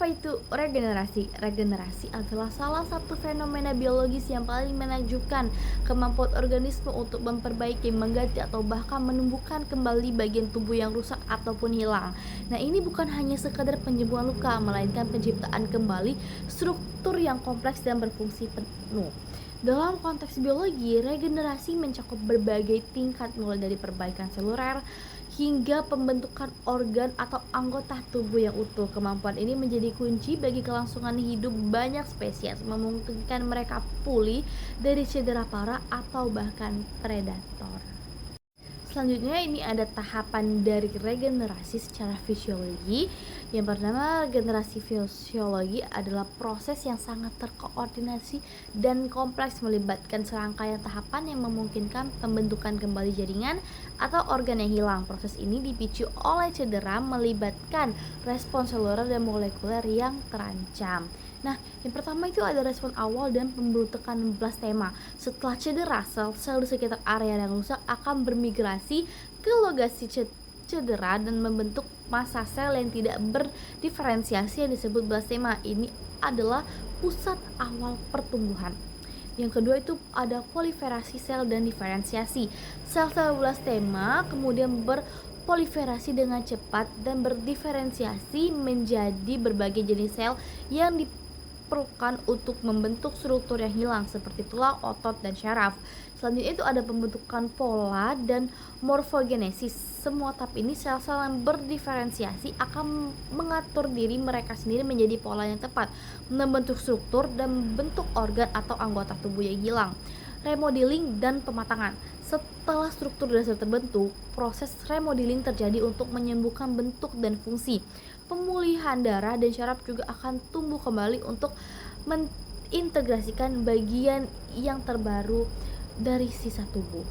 Apa itu regenerasi? Regenerasi adalah salah satu fenomena biologis yang paling menakjubkan, kemampuan organisme untuk memperbaiki, mengganti, atau bahkan menumbuhkan kembali bagian tubuh yang rusak ataupun hilang. Nah, ini bukan hanya sekadar penyembuhan luka, melainkan penciptaan kembali struktur yang kompleks dan berfungsi penuh. Dalam konteks biologi, regenerasi mencakup berbagai tingkat mulai dari perbaikan seluler hingga pembentukan organ atau anggota tubuh yang utuh. Kemampuan ini menjadi kunci bagi kelangsungan hidup banyak spesies, memungkinkan mereka pulih dari cedera parah atau bahkan predator. Selanjutnya ini ada tahapan dari regenerasi secara fisiologi. Yang pertama, regenerasi fisiologi adalah proses yang sangat terkoordinasi dan kompleks, melibatkan serangkaian tahapan yang memungkinkan pembentukan kembali jaringan atau organ yang hilang. Proses ini dipicu oleh cedera, melibatkan respons seluler dan molekuler yang terancam. Nah, yang pertama itu ada respon awal dan pembentukan blastema. Setelah cedera, sel-sel di sekitar area yang rusak akan bermigrasi ke lokasi cedera dan membentuk massa sel yang tidak berdiferensiasi yang disebut blastema. Ini adalah pusat awal pertumbuhan. Yang kedua itu ada proliferasi sel dan diferensiasi. Sel-sel blastema kemudian berproliferasi dengan cepat dan berdiferensiasi menjadi berbagai jenis sel yang diperlukan untuk membentuk struktur yang hilang seperti tulang, otot, dan syaraf. Selanjutnya itu ada pembentukan pola dan morfogenesis. Semua tahap ini sel-sel yang berdiferensiasi akan mengatur diri mereka sendiri menjadi pola yang tepat, membentuk struktur dan bentuk organ atau anggota tubuh yang hilang. Remodeling dan pematangan. Setelah struktur dasar terbentuk, proses remodeling terjadi untuk menyembuhkan bentuk dan fungsi. Pemulihan darah dan syaraf juga akan tumbuh kembali untuk mengintegrasikan bagian yang terbaru dari sisa tubuh.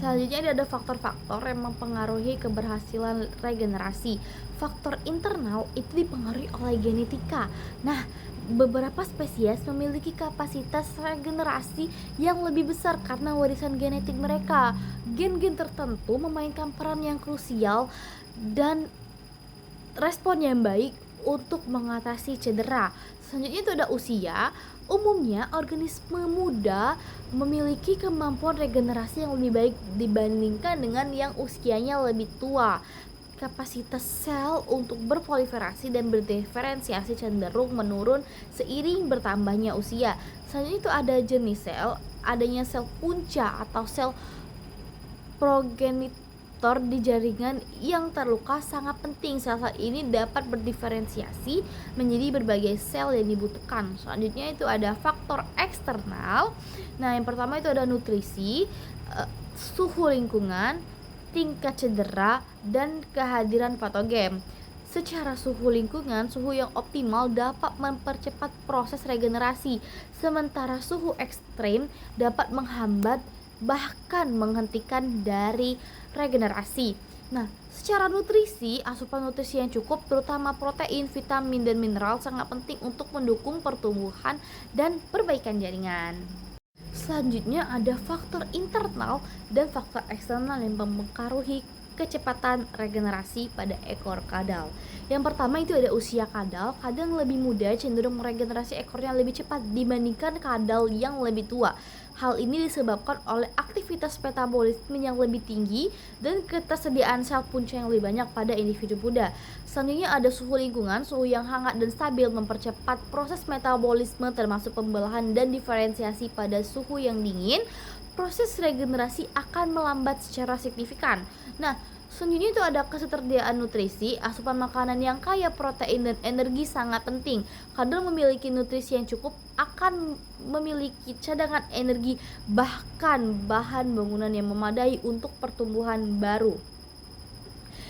Selanjutnya ada faktor-faktor yang mempengaruhi keberhasilan regenerasi. Faktor internal itu dipengaruhi oleh genetika. Nah, beberapa spesies memiliki kapasitas regenerasi yang lebih besar karena warisan genetik mereka. Gen-gen tertentu memainkan peran yang krusial dan respon yang baik untuk mengatasi cedera. Selanjutnya itu ada usia. Umumnya organisme muda memiliki kemampuan regenerasi yang lebih baik dibandingkan dengan yang usianya lebih tua. Kapasitas sel untuk berproliferasi dan berdiferensiasi cenderung menurun seiring bertambahnya usia. Selanjutnya itu ada jenis sel, adanya sel punca atau sel progenitor di jaringan yang terluka sangat penting. Sel-sel ini dapat berdiferensiasi menjadi berbagai sel yang dibutuhkan. Selanjutnya itu ada faktor eksternal. Nah, yang pertama itu ada nutrisi, suhu lingkungan, tingkat cedera, dan kehadiran patogen. Secara suhu lingkungan, suhu yang optimal dapat mempercepat proses regenerasi, sementara suhu ekstrim dapat menghambat bahkan menghentikan dari regenerasi. Nah, secara nutrisi, asupan nutrisi yang cukup terutama protein, vitamin, dan mineral sangat penting untuk mendukung pertumbuhan dan perbaikan jaringan. Selanjutnya ada faktor internal dan faktor eksternal yang mempengaruhi kecepatan regenerasi pada ekor kadal. Yang pertama itu ada usia kadal. Kadal lebih muda cenderung meregenerasi ekornya lebih cepat dibandingkan kadal yang lebih tua. Hal ini disebabkan oleh aktivitas metabolisme yang lebih tinggi dan ketersediaan sel punca yang lebih banyak pada individu muda. Selanjutnya ada suhu lingkungan. Suhu yang hangat dan stabil mempercepat proses metabolisme termasuk pembelahan dan diferensiasi. Pada suhu yang dingin, proses regenerasi akan melambat secara signifikan. Nah, selanjutnya itu ada ketersediaan nutrisi. Asupan makanan yang kaya protein dan energi sangat penting. Kadal memiliki nutrisi yang cukup akan memiliki cadangan energi bahkan bahan bangunan yang memadai untuk pertumbuhan baru.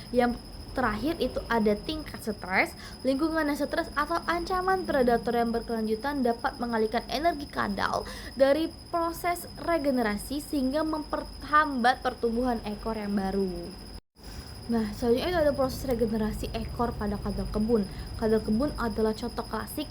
Yang terakhir itu ada tingkat stres. Lingkungan yang stres atau ancaman predator yang berkelanjutan dapat mengalihkan energi kadal dari proses regenerasi sehingga memperhambat pertumbuhan ekor yang baru. Nah, selanjutnya itu ada proses regenerasi ekor pada kadal kebun. Kadal kebun adalah contoh klasik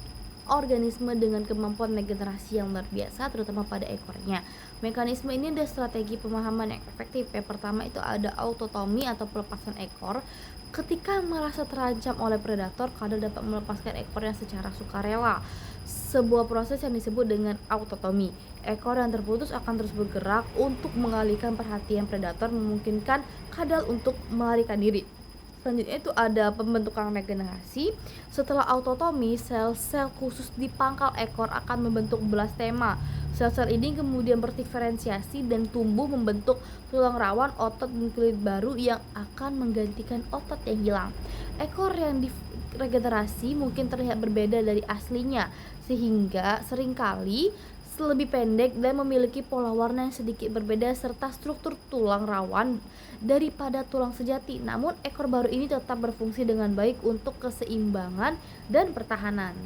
organisme dengan kemampuan regenerasi yang luar biasa, terutama pada ekornya. Mekanisme ini ada strategi pemahaman yang efektif. Yang pertama itu ada autotomi atau pelepasan ekor. Ketika merasa terancam oleh predator, kadal dapat melepaskan ekornya secara sukarela. Sebuah proses yang disebut dengan autotomi. Ekor yang terputus akan terus bergerak untuk mengalihkan perhatian predator, memungkinkan kadal untuk melarikan diri. Selanjutnya itu ada pembentukan regenerasi. Setelah autotomi, sel-sel khusus di pangkal ekor akan membentuk blastema. Sel-sel ini kemudian berdiferensiasi dan tumbuh membentuk tulang rawan, otot, dan kulit baru yang akan menggantikan otot yang hilang. Ekor yang diregenerasi mungkin terlihat berbeda dari aslinya, sehingga seringkali lebih pendek dan memiliki pola warna yang sedikit berbeda serta struktur tulang rawan daripada tulang sejati. Namun ekor baru ini tetap berfungsi dengan baik untuk keseimbangan dan pertahanan.